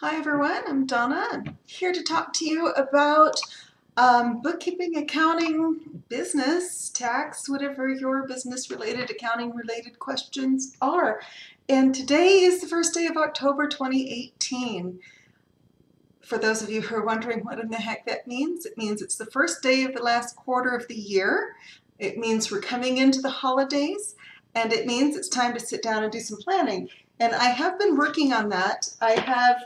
Hi everyone, I'm Donna. I'm here to talk to you about bookkeeping, accounting, business, tax, whatever your business related, accounting related questions are. And today is the first day of October 2018. For those of you who are wondering what in the heck that means, it means it's the first day of the last quarter of the year. It means we're coming into the holidays, and it means it's time to sit down and do some planning. And I have been working on that. I have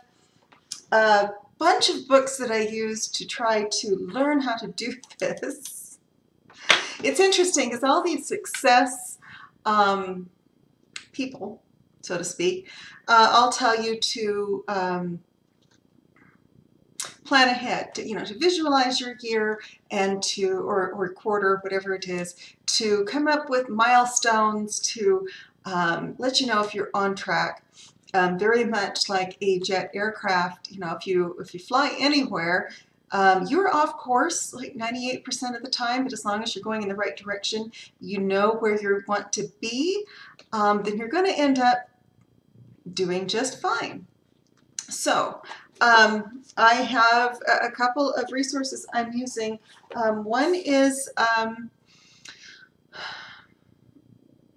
a bunch of books that I use to try to learn how to do this. It's interesting because all these success people, so to speak, all tell you to plan ahead, to visualize your year and or quarter, whatever it is, to come up with milestones to let you know if you're on track. Very much like a jet aircraft, if you fly anywhere, you're off course like 98% of the time, but as long as you're going in the right direction, you know where you want to be, then you're going to end up doing just fine. So I have a couple of resources I'm using. One is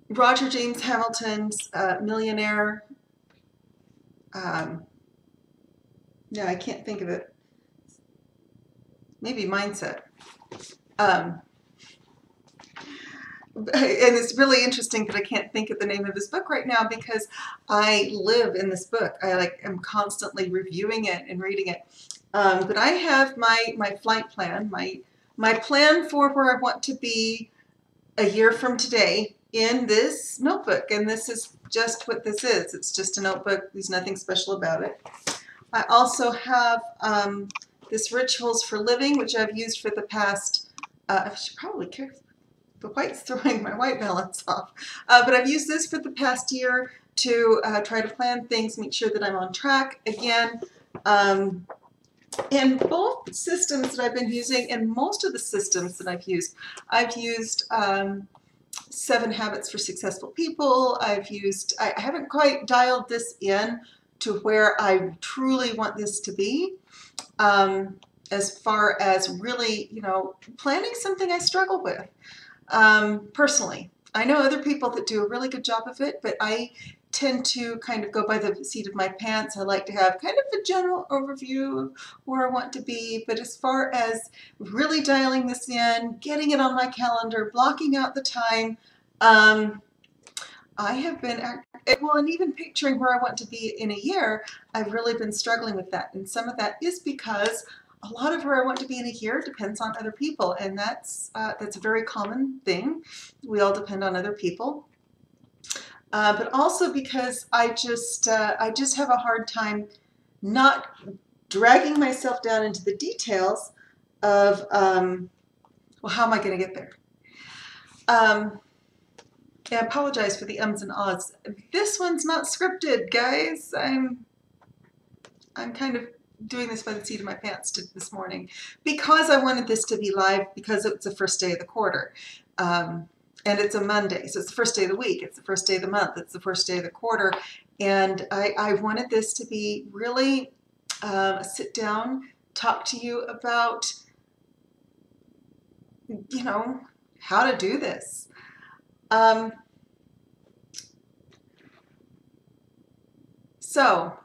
Roger James Hamilton's Millionaire. Yeah, I can't think of it. Maybe Mindset. And it's really interesting that I can't think of the name of this book right now because I live in this book. I am constantly reviewing it and reading it. But I have my flight plan, my plan for where I want to be a year from today in this notebook. And this is just what this is. It's just a notebook. There's nothing special about it. I also have this Rituals for Living, which I've used for the past, I should probably care. The white's throwing my white balance off. But I've used this for the past year to try to plan things, make sure that I'm on track. Again, in both systems that I've been using, and most of the systems that I've used 7 Habits for Successful People. I haven't quite dialed this in to where I truly want this to be. As far as really, planning something I struggle with. Personally, I know other people that do a really good job of it, but I tend to kind of go by the seat of my pants. I like to have kind of a general overview of where I want to be, but as far as really dialing this in, getting it on my calendar, blocking out the time, I have been, and even picturing where I want to be in a year, I've really been struggling with that. And some of that is because a lot of where I want to be in a year depends on other people, and that's a very common thing. We all depend on other people, but also because I just have a hard time not dragging myself down into the details of well, how am I going to get there? I apologize for the ums and ahs. This one's not scripted, guys. I'm kind of doing this by the seat of my pants this morning because I wanted this to be live because it's the first day of the quarter. And it's a Monday, so it's the first day of the week, it's the first day of the month, it's the first day of the quarter. And I wanted this to be really sit down, talk to you about, how to do this. So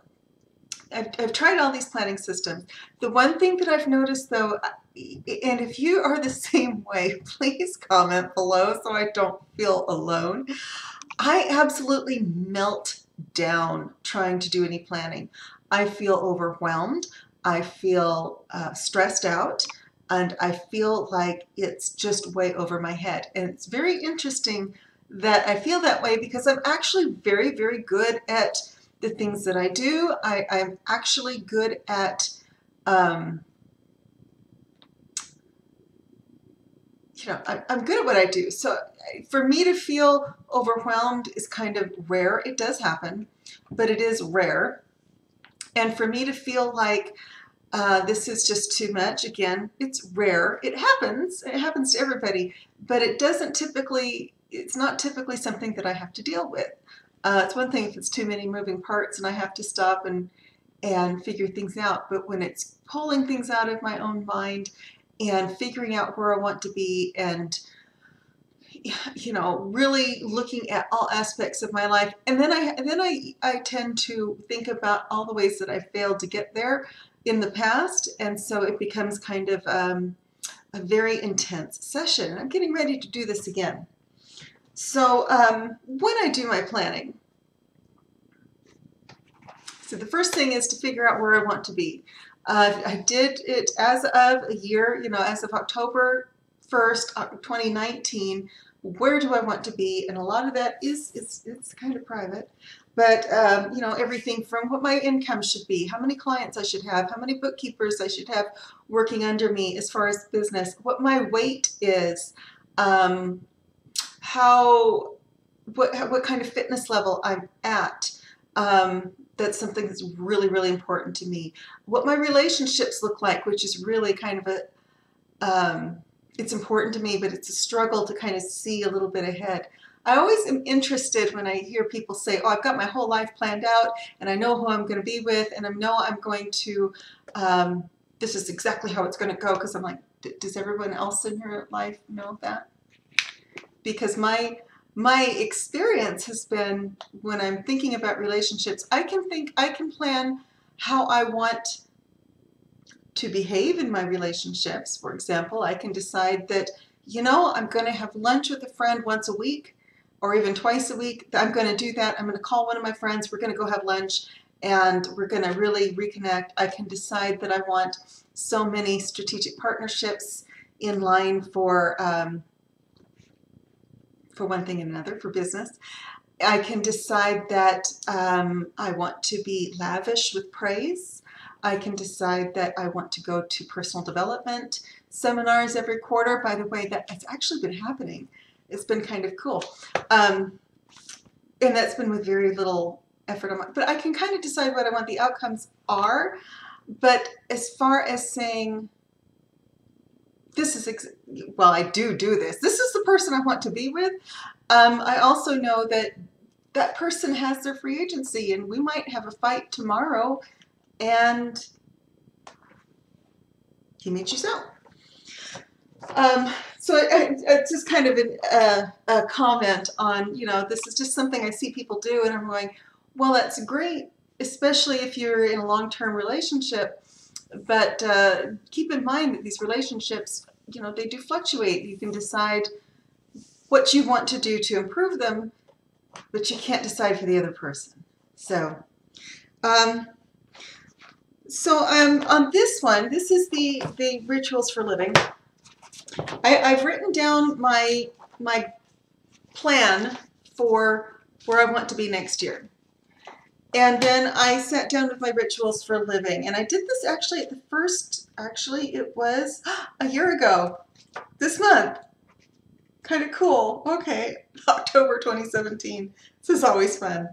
I've tried all these planning systems. The one thing that I've noticed though, and if you are the same way, please comment below so I don't feel alone. I absolutely melt down trying to do any planning. I feel overwhelmed. I feel stressed out. And I feel like it's just way over my head. And it's very interesting that I feel that way because I'm actually very, very good at the things that I do. I'm actually good at, I'm good at what I do. So for me to feel overwhelmed is kind of rare. It does happen, but it is rare. And for me to feel like this is just too much, again, it's rare. It happens to everybody, but it's not typically something that I have to deal with. It's one thing if it's too many moving parts and I have to stop and and figure things out. But when it's pulling things out of my own mind and figuring out where I want to be, and really looking at all aspects of my life, and then I tend to think about all the ways that I failed to get there in the past, and so it becomes kind of a very intense session. I'm getting ready to do this again. So when I do my planning, so the first thing is to figure out where I want to be. I did it as of a year, as of October 1st, 2019. Where do I want to be? And a lot of that it's kind of private, but everything from what my income should be, how many clients I should have, how many bookkeepers I should have working under me as far as business, what my weight is, what kind of fitness level I'm at. That's something that's really, really important to me. What my relationships look like, which is really kind of it's important to me, but it's a struggle to kind of see a little bit ahead. I always am interested when I hear people say, oh, I've got my whole life planned out and I know who I'm going to be with, and I know I'm going to, this is exactly how it's going to go, because I'm like, does everyone else in your life know that? Because my experience has been, when I'm thinking about relationships, I can plan how I want to behave in my relationships. For example, I can decide that, I'm going to have lunch with a friend once a week or even twice a week. I'm going to do that. I'm going to call one of my friends. We're going to go have lunch and we're going to really reconnect. I can decide that I want so many strategic partnerships in line for one thing and another, for business. I can decide that I want to be lavish with praise. I can decide that I want to go to personal development seminars every quarter. By the way, that's actually been happening. It's been kind of cool. And that's been with very little effort on my, but I can kind of decide what I want the outcomes are. But as far as saying, this is, well, I do this. This is the person I want to be with. I also know that that person has their free agency, and we might have a fight tomorrow, and he meets you out. So it's just kind of a comment on, this is just something I see people do, and I'm going, well, that's great, especially if you're in a long-term relationship. But keep in mind that these relationships, they do fluctuate. You can decide what you want to do to improve them, but you can't decide for the other person. So, on this one, this is the rituals for living. I've written down my plan for where I want to be next year. And then I sat down with my rituals for living. And I did this actually at the first, it was a year ago, this month. Kind of cool. Okay, October 2017. This is always fun.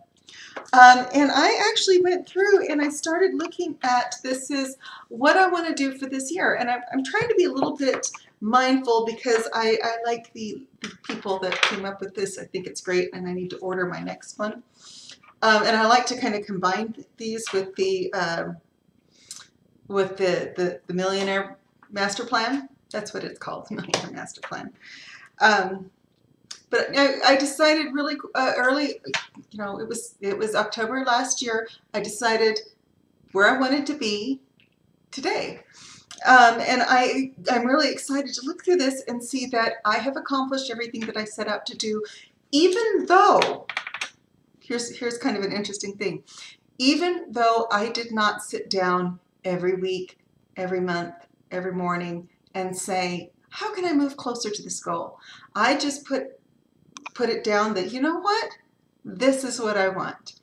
And I actually went through and I started looking at, this is what I want to do for this year. And I'm trying to be a little bit mindful, because I like the people that came up with this. I think it's great, and I need to order my next one. And I like to kind of combine these with the Millionaire Master Plan. That's what it's called, Millionaire Master Plan. But I decided really early, it was October last year, I decided where I wanted to be today. And I'm really excited to look through this and see that I have accomplished everything that I set out to do, even though, here's kind of an interesting thing, even though I did not sit down every week, every month, every morning and say, how can I move closer to this goal? I just put it down that, you know what? This is what I want.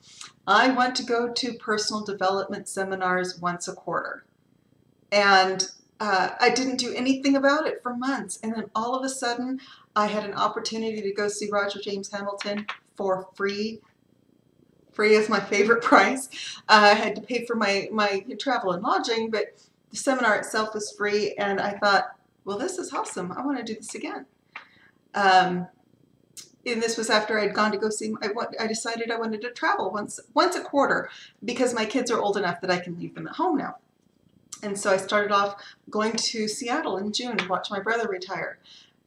I want to go to personal development seminars once a quarter. And I didn't do anything about it for months. And then all of a sudden, I had an opportunity to go see Roger James Hamilton for free. Free is my favorite price. I had to pay for my travel and lodging, but the seminar itself was free. And I thought, well, this is awesome. I want to do this again. and this was after I'd gone to go see, I decided I wanted to travel once a quarter because my kids are old enough that I can leave them at home now. And so I started off going to Seattle in June to watch my brother retire.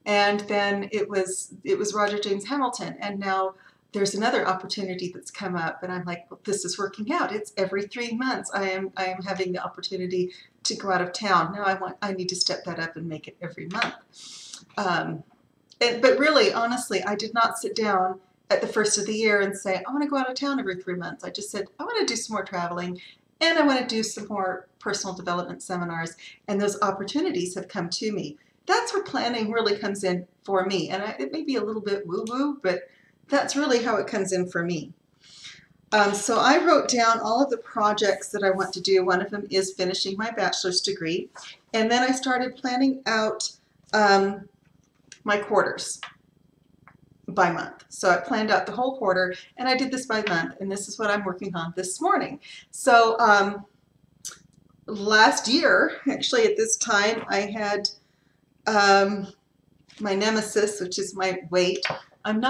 And then it was Roger James Hamilton, and now there's another opportunity that's come up, and I'm like, well, this is working out. It's every 3 months I am having the opportunity to go out of town. Now I need to step that up and make it every month. But really, honestly, I did not sit down at the first of the year and say, I want to go out of town every 3 months. I just said, I want to do some more traveling, and I want to do some more personal development seminars, and those opportunities have come to me. That's where planning really comes in for me. And it may be a little bit woo-woo, but that's really how it comes in for me. So I wrote down all of the projects that I want to do. One of them is finishing my bachelor's degree. And then I started planning out my quarters by month. So I planned out the whole quarter, and I did this by month, and this is what I'm working on this morning. So last year, actually at this time, I had my nemesis, which is my weight. I'm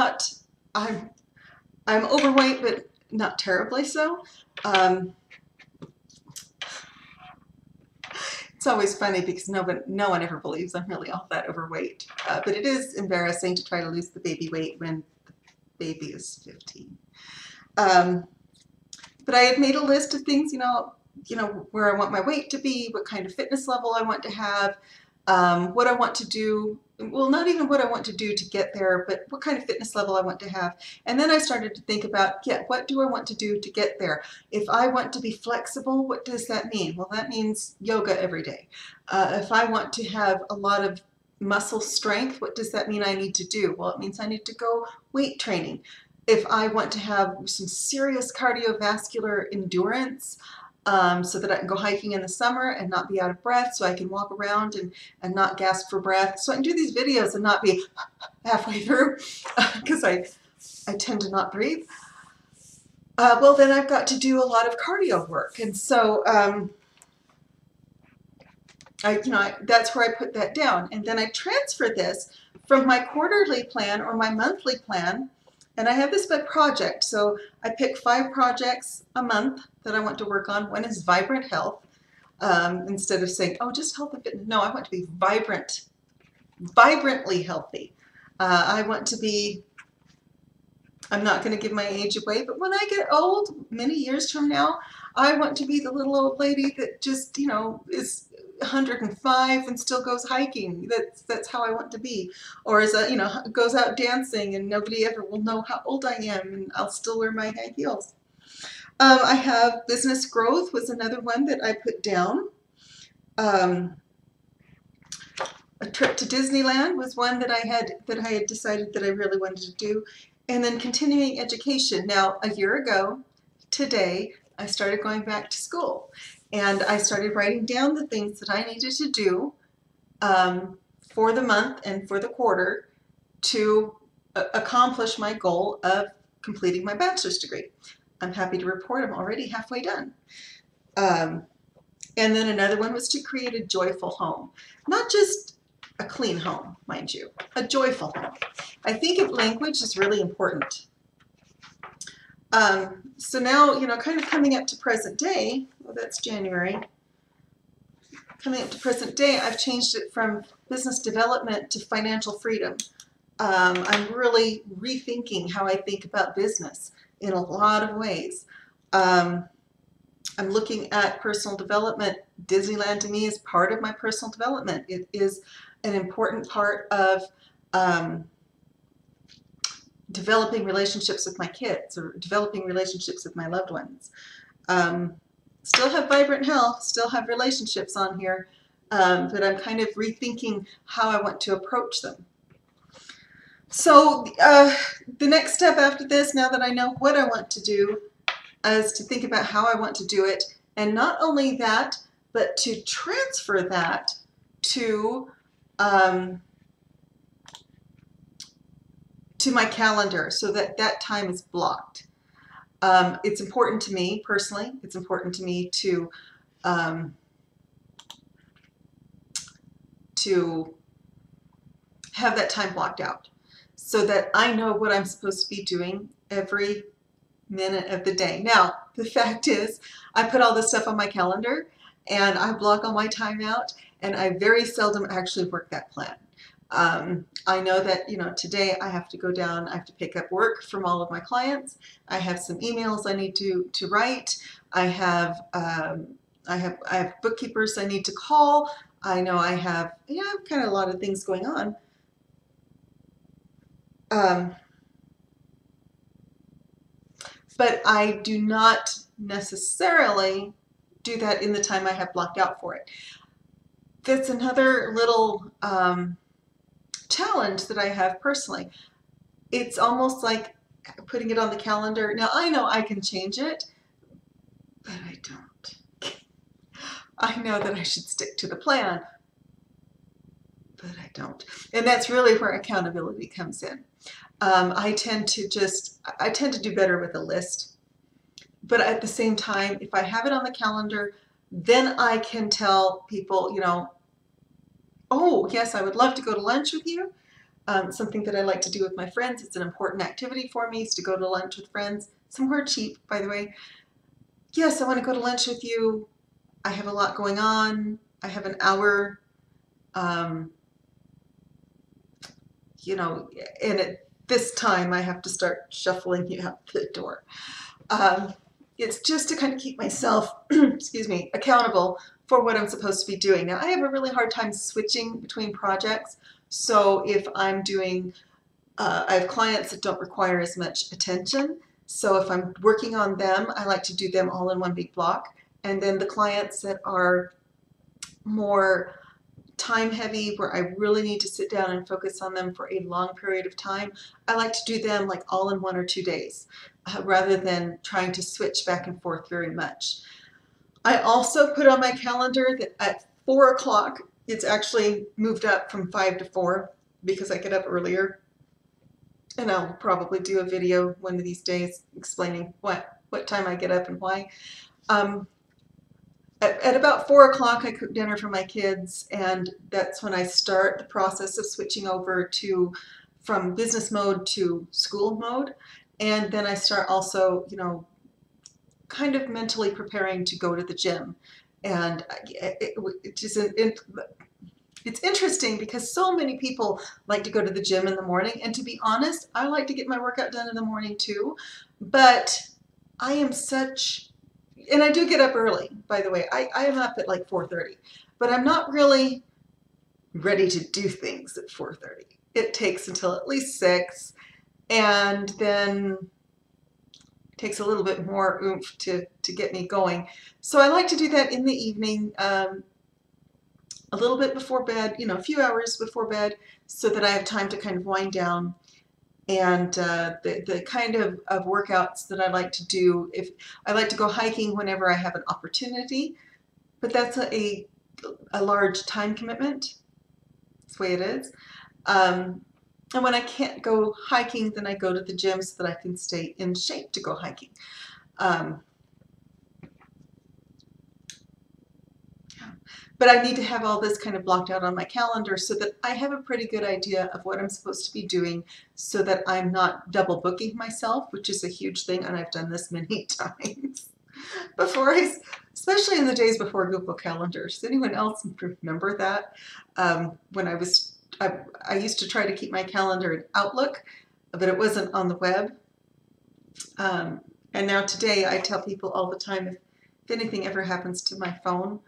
overweight, but not terribly so. It's always funny because no one ever believes I'm really all that overweight. But it is embarrassing to try to lose the baby weight when the baby is 15. But I had made a list of things, you know, where I want my weight to be, what kind of fitness level I want to have, what I want to do, well, not even what I want to do to get there, but what kind of fitness level I want to have. And then I started to think about, yeah, what do I want to do to get there? If I want to be flexible, what does that mean? Well, that means yoga every day. If I want to have a lot of muscle strength, what does that mean I need to do? Well, it means I need to go weight training. If I want to have some serious cardiovascular endurance, so that I can go hiking in the summer and not be out of breath, so I can walk around and not gasp for breath, so I can do these videos and not be halfway through because I tend to not breathe. Well, then I've got to do a lot of cardio work, and so that's where I put that down, and then I transfer this from my quarterly plan or my monthly plan. And I have this by project, so I pick 5 projects a month that I want to work on. One is vibrant health, instead of saying, oh, just health and fitness. No, I want to be vibrantly healthy. I want to be, I'm not going to give my age away, but when I get old, many years from now, I want to be the little old lady that just, is 105 and still goes hiking. That's how I want to be. Or goes out dancing and nobody ever will know how old I am, and I'll still wear my high heels. I have business growth was another one that I put down. A trip to Disneyland was one that I had decided that I really wanted to do. And then continuing education. Now, a year ago today, I started going back to school. And I started writing down the things that I needed to do for the month and for the quarter to accomplish my goal of completing my bachelor's degree. I'm happy to report I'm already halfway done. And then another one was to create a joyful home. Not just a clean home, mind you, a joyful home. I think language is really important. So now, kind of coming up to present day, well, that's January. Coming up to present day, I've changed it from business development to financial freedom. I'm really rethinking how I think about business in a lot of ways. I'm looking at personal development. Disneyland to me is part of my personal development. It is an important part of developing relationships with my kids or developing relationships with my loved ones. Still have vibrant health, still have relationships on here, but I'm kind of rethinking how I want to approach them. So the next step after this, now that I know what I want to do, is to think about how I want to do it, and not only that, but to transfer that to my calendar so that that time is blocked. It's important to me personally. It's important to me to have that time blocked out. so that I know what I'm supposed to be doing every minute of the day. Now, the fact is, I put all this stuff on my calendar and I block all my time out, and I very seldom actually work that plan. I know that, today I have to go down, I have to pick up work from all of my clients. I have some emails I need to write. I have bookkeepers I need to call. I know I have, kind of a lot of things going on. But I do not necessarily do that in the time I have blocked out for it. That's another little challenge that I have personally. It's almost like putting it on the calendar. Now, I know I can change it, but I don't. I know that I should stick to the plan, but I don't. And that's really where accountability comes in. I tend to do better with a list, but at the same time, if I have it on the calendar, then I can tell people, oh, yes, I would love to go to lunch with you. Something that I like to do with my friends. It's an important activity for me, is to go to lunch with friends. Somewhere cheap, by the way. Yes, I want to go to lunch with you. I have a lot going on. I have an hour, and at this time I have to start shuffling you out the door. It's just to kind of keep myself, excuse me, accountable for what I'm supposed to be doing. Now, I have a really hard time switching between projects. So if I'm doing, I have clients that don't require as much attention. So if I'm working on them, I like to do them all in one big block. And then the clients that are more time heavy, where I really need to sit down and focus on them for a long period of time, I like to do them like all in 1 or 2 days, rather than trying to switch back and forth very much. I also put on my calendar that at 4 o'clock, it's actually moved up from 5 to 4 because I get up earlier. And I'll probably do a video one of these days explaining what time I get up and why. At about 4 o'clock, I cook dinner for my kids, and that's when I start the process of switching over from business mode to school mode. And then I start also, kind of mentally preparing to go to the gym. And it's interesting because so many people like to go to the gym in the morning. And to be honest, I like to get my workout done in the morning too. But I am and I do get up early, by the way. I am up at like 4:30, but I'm not really ready to do things at 4:30. It takes until at least 6, and then it takes a little bit more oomph to get me going. So I like to do that in the evening, a little bit before bed, a few hours before bed, so that I have time to kind of wind down. And the kind of workouts that I like to do, if I like to go hiking whenever I have an opportunity, but that's a large time commitment. That's the way it is. And when I can't go hiking, then I go to the gym so that I can stay in shape to go hiking. But I need to have all this kind of blocked out on my calendar so that I have a pretty good idea of what I'm supposed to be doing, so that I'm not double booking myself, which is a huge thing, and I've done this many times before, especially in the days before Google Calendars. Does anyone else remember that? When I used to try to keep my calendar in Outlook, but it wasn't on the web. And now today I tell people all the time, if anything ever happens to my phone,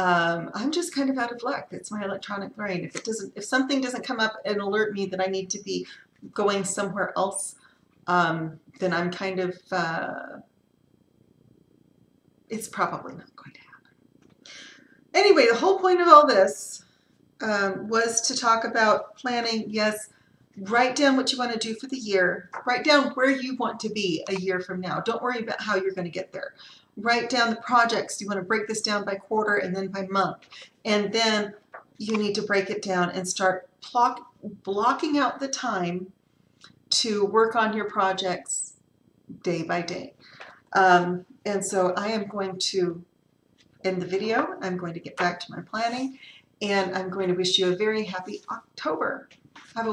I'm just kind of out of luck. It's my electronic brain. If something doesn't come up and alert me that I need to be going somewhere else, then I'm kind of, it's probably not going to happen. Anyway, the whole point of all this was to talk about planning. Yes, write down what you want to do for the year. Write down where you want to be a year from now. Don't worry about how you're going to get there. Write down the projects. You want to break this down by quarter and then by month. And then you need to break it down and start blocking out the time to work on your projects day by day. And so I am going to end the video. I'm going to get back to my planning. and I'm going to wish you a very happy October. Have a